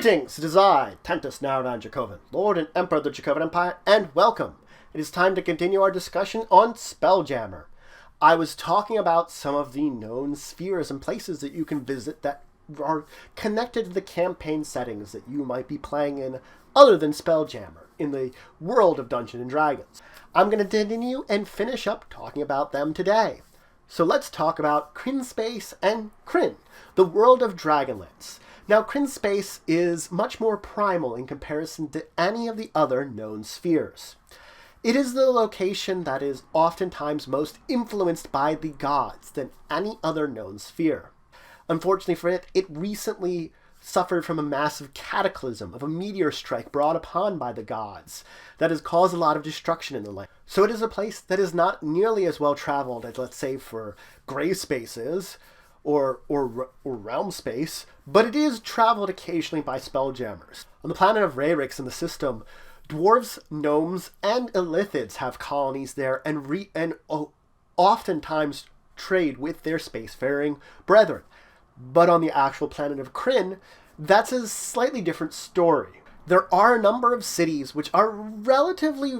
Greetings! It is I, Tentus Naradan Dracovin, Lord and Emperor of the Dracovin Empire, and welcome! It is time to continue our discussion on Spelljammer. I was talking about some of the known spheres and places that you can visit that are connected to the campaign settings that you might be playing in other than Spelljammer, in the world of Dungeons & Dragons. I'm going to continue and finish up talking about them today. So let's talk about Krynnspace and Krynn, the world of Dragonlance. Now, Krynnspace is much more primal in comparison to any of the other known spheres. It is the location that is oftentimes most influenced by the gods than any other known sphere. Unfortunately for it, it recently suffered from a massive cataclysm of a meteor strike brought upon by the gods that has caused a lot of destruction in the land. So it is a place that is not nearly as well traveled as, let's say, for gray spaces or Realmspace, but it is traveled occasionally by spelljammers. On the planet of Rarix in the system, dwarves, gnomes, and illithids have colonies there and oftentimes trade with their spacefaring brethren. But on the actual planet of Krynn, that's a slightly different story. There are a number of cities which are relatively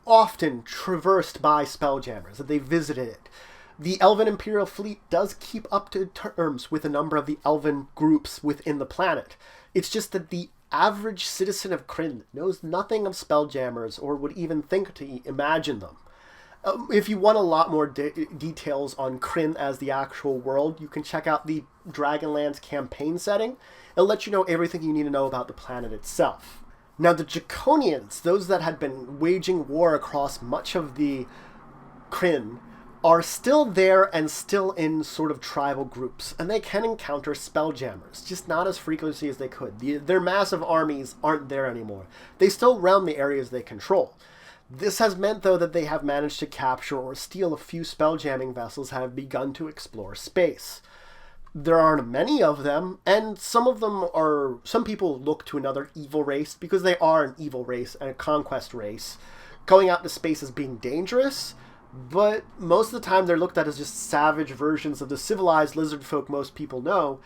often traversed by spelljammers, that they visited it. The Elven Imperial Fleet does keep up to terms with a number of the Elven groups within the planet. It's just that the average citizen of Krynn knows nothing of spelljammers or would even think to imagine them. If you want a lot more details on Krynn as the actual world, you can check out the Dragonlance campaign setting. It'll let you know everything you need to know about the planet itself. Now, the Draconians, those that had been waging war across much of the Krynn, are still there and still in sort of tribal groups, and they can encounter spelljammers, just not as frequently as they could. Their massive armies aren't there anymore. They still roam the areas they control. This has meant, though, that they have managed to capture or steal a few spelljamming vessels that have begun to explore space. There aren't many of them, and some people look to another evil race because they are an evil race and a conquest race, going out into space as being dangerous. But most of the time they're looked at as just savage versions of the civilized lizard folk most people know,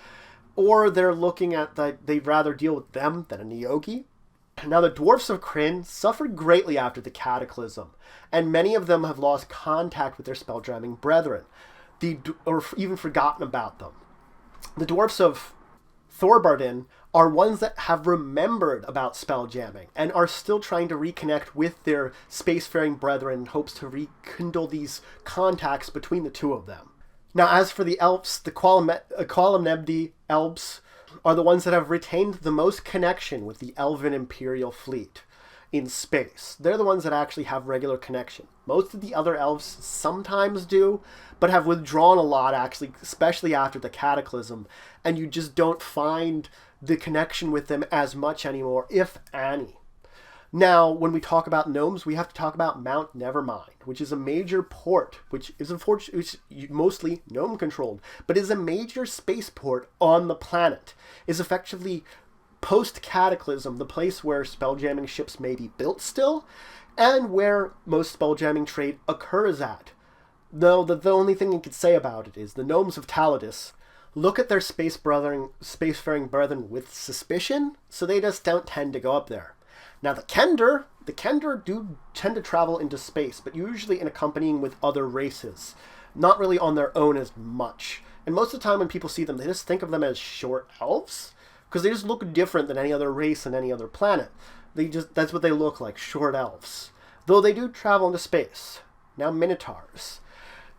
or they're looking at that they'd rather deal with them than a Neogi. Now, the dwarfs of Krynn suffered greatly after the cataclysm, and many of them have lost contact with their spelljamming brethren, or even forgotten about them. The dwarfs of Thorbardin are ones that have remembered about spelljamming and are still trying to reconnect with their spacefaring brethren in hopes to rekindle these contacts between the two of them. Now, as for the elves, the Qualamnebdi elves are the ones that have retained the most connection with the Elven Imperial Fleet in space. They're the ones that actually have regular connection. Most of the other elves sometimes do, but have withdrawn a lot, actually, especially after the cataclysm, and you just don't find the connection with them as much anymore, if any. Now, when we talk about gnomes, we have to talk about Mount Nevermind, which is a major port, which is mostly gnome-controlled, but is a major spaceport on the planet. Is effectively post-cataclysm, the place where spelljamming ships may be built still, and where most spelljamming trade occurs at. Though the only thing you could say about it is the gnomes of Taladis look at their spacefaring brethren with suspicion, so they just don't tend to go up there. Now, the Kender do tend to travel into space, but usually in accompanying with other races, not really on their own as much. And most of the time when people see them, they just think of them as short elves, because they just look different than any other race on any other planet. That's what they look like, short elves. Though they do travel into space. Now, minotaurs.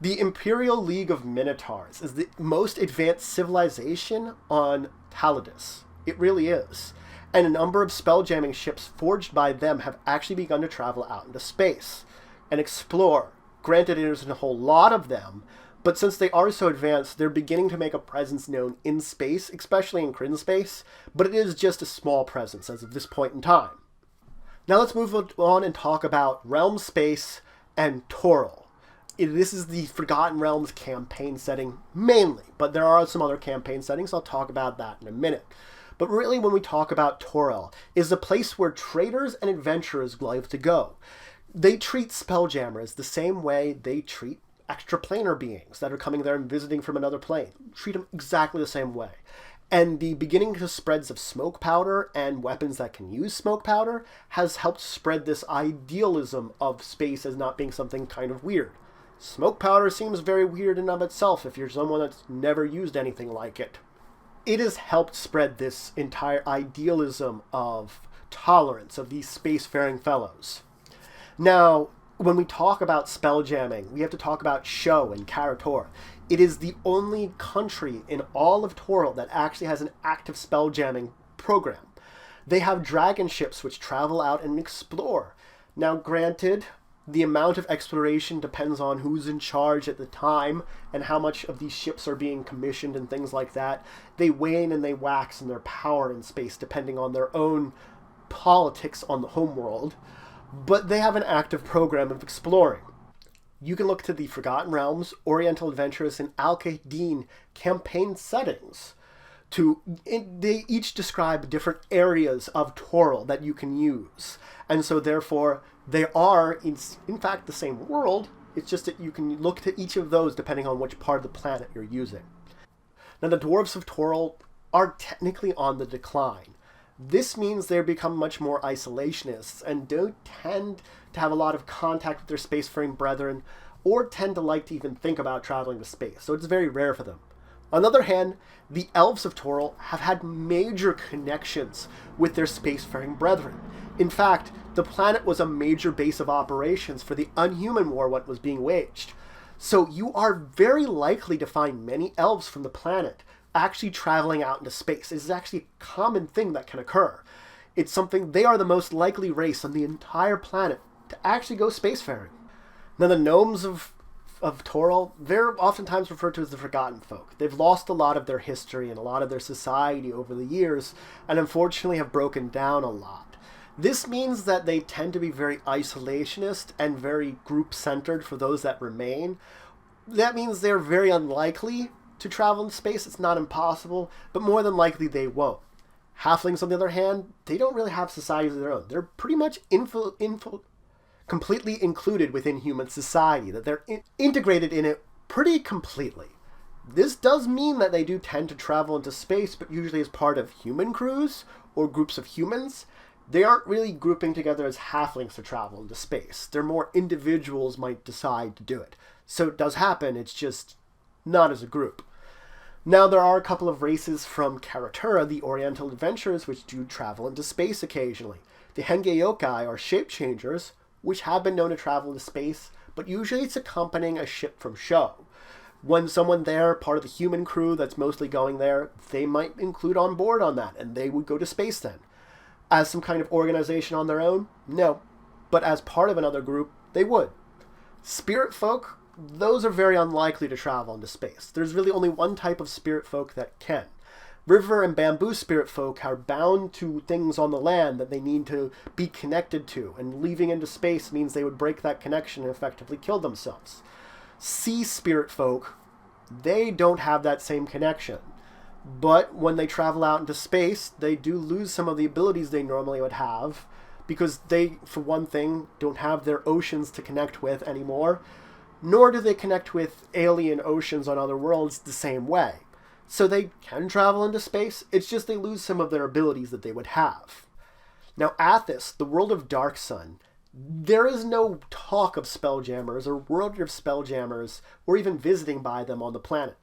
The Imperial League of Minotaurs is the most advanced civilization on Taladis. It really is. And a number of spelljamming ships forged by them have actually begun to travel out into space and explore. Granted, there isn't a whole lot of them, but since they are so advanced, they're beginning to make a presence known in space, especially in Krynnspace, but it is just a small presence as of this point in time. Now let's move on and talk about Realmspace and Toril. This is the Forgotten Realms campaign setting mainly, but there are some other campaign settings. I'll talk about that in a minute. But really, when we talk about Toril, is a place where traders and adventurers love to go. They treat spelljammers the same way they treat extraplanar beings that are coming there and visiting from another plane. Treat them exactly the same way. And the beginning to spreads of smoke powder and weapons that can use smoke powder has helped spread this idealism of space as not being something kind of weird. Smoke powder seems very weird in and of itself if you're someone that's never used anything like it. It has helped spread this entire idealism of tolerance of these spacefaring fellows. Now, when we talk about spelljamming, we have to talk about Show and kara-tur. It is the only country in all of Toril that actually has an active spelljamming program. They have dragon ships which travel out and explore. Now, granted, the amount of exploration depends on who's in charge at the time and how much of these ships are being commissioned and things like that. They wane and they wax in their power in space depending on their own politics on the homeworld, but they have an active program of exploring. You can look to the Forgotten Realms, Oriental Adventures, and AD&D campaign settings. They each describe different areas of Toril that you can use, and so therefore they are in fact the same world. It's just that you can look to each of those depending on which part of the planet you're using. Now, the dwarves of Toril are technically on the decline. This means they become much more isolationists and don't tend to have a lot of contact with their spacefaring brethren or tend to like to even think about traveling to space, so it's very rare for them. On the other hand, the elves of Toril have had major connections with their spacefaring brethren. In fact, the planet was a major base of operations for the Unhuman War when it was being waged. So you are very likely to find many elves from the planet actually traveling out into space. This is actually a common thing that can occur. It's something, they are the most likely race on the entire planet to actually go spacefaring. Now, the gnomes of Toril, they're oftentimes referred to as the Forgotten Folk. They've lost a lot of their history and a lot of their society over the years, and unfortunately have broken down a lot. This means that they tend to be very isolationist and very group-centered for those that remain. That means they're very unlikely to travel in space. It's not impossible, but more than likely they won't. Halflings, on the other hand, they don't really have societies of their own. They're pretty much completely included within human society, that they're integrated in it pretty completely. This does mean that they do tend to travel into space, but usually as part of human crews or groups of humans. They aren't really grouping together as halflings to travel into space. They're more individuals might decide to do it. So it does happen, it's just not as a group. Now, there are a couple of races from kara-tur, the Oriental Adventures, which do travel into space occasionally. The Hengeyokai are shape-changers, which have been known to travel into space, but usually it's accompanying a ship from Show. When someone there, part of the human crew that's mostly going there, they might include on board on that, and they would go to space then. As some kind of organization on their own? No. But as part of another group, they would. Spirit folk, those are very unlikely to travel into space. There's really only one type of spirit folk that can. River and bamboo spirit folk are bound to things on the land that they need to be connected to, and leaving into space means they would break that connection and effectively kill themselves. Sea spirit folk, they don't have that same connection. But when they travel out into space, they do lose some of the abilities they normally would have, because they, for one thing, don't have their oceans to connect with anymore, nor do they connect with alien oceans on other worlds the same way. So they can travel into space, it's just they lose some of their abilities that they would have. Now, Athas, the world of Dark Sun, there is no talk of spelljammers or word of spelljammers or even visiting by them on the planet.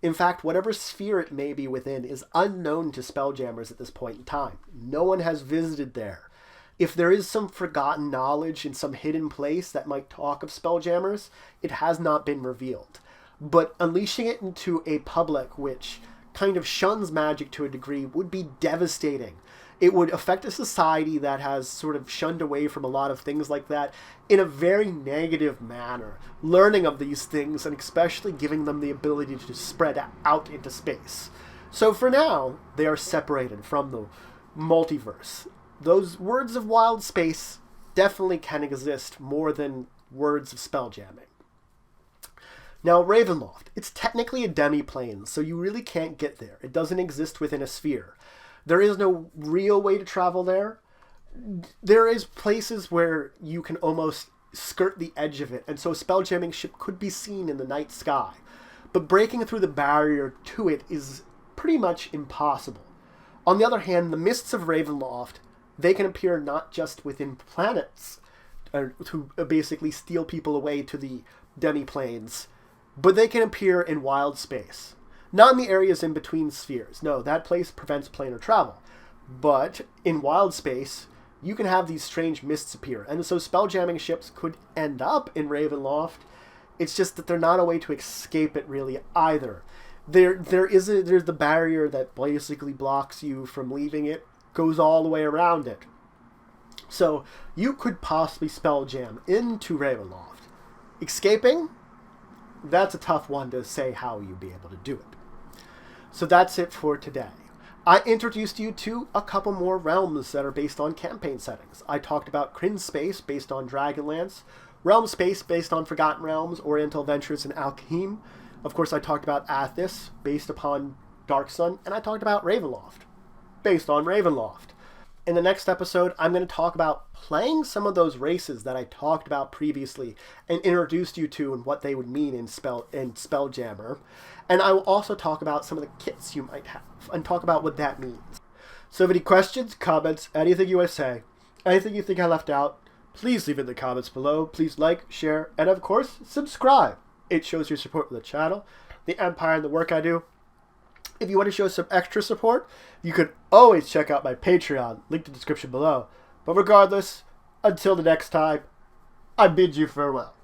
In fact, whatever sphere it may be within is unknown to spelljammers at this point in time. No one has visited there. If there is some forgotten knowledge in some hidden place that might talk of spelljammers, it has not been revealed. But unleashing it into a public which kind of shuns magic to a degree would be devastating. It would affect a society that has sort of shunned away from a lot of things like that in a very negative manner, learning of these things and especially giving them the ability to spread out into space. So for now, they are separated from the multiverse. Those words of wild space definitely can exist more than words of spelljamming. Now, Ravenloft, it's technically a demi-plane, so you really can't get there. It doesn't exist within a sphere. There is no real way to travel there. There is places where you can almost skirt the edge of it, and so a spelljamming ship could be seen in the night sky. But breaking through the barrier to it is pretty much impossible. On the other hand, the mists of Ravenloft, they can appear not just within planets, to basically steal people away to the demi-planes, but they can appear in wild space. Not in the areas in between spheres. No, that place prevents planar travel. But in wild space, you can have these strange mists appear. And so spelljamming ships could end up in Ravenloft. It's just that they're not a way to escape it really either. There's the barrier that basically blocks you from leaving it, goes all the way around it. So you could possibly spelljam into Ravenloft. Escaping? That's a tough one to say how you'd be able to do it. So that's it for today. I introduced you to a couple more realms that are based on campaign settings. I talked about Krynnspace based on Dragonlance, Realmspace based on Forgotten Realms, Oriental Adventures, and Alchemy. Of course, I talked about Athas based upon Dark Sun, and I talked about Ravenloft based on Ravenloft. In the next episode, I'm going to talk about playing some of those races that I talked about previously and introduced you to and what they would mean in Spelljammer. And I will also talk about some of the kits you might have and talk about what that means. So if any questions, comments, anything you want to say, anything you think I left out, please leave it in the comments below. Please like, share, and of course, subscribe. It shows your support for the channel, the Empire, and the work I do. If you want to show some extra support, you could always check out my Patreon, link in the description below. But regardless, until the next time, I bid you farewell.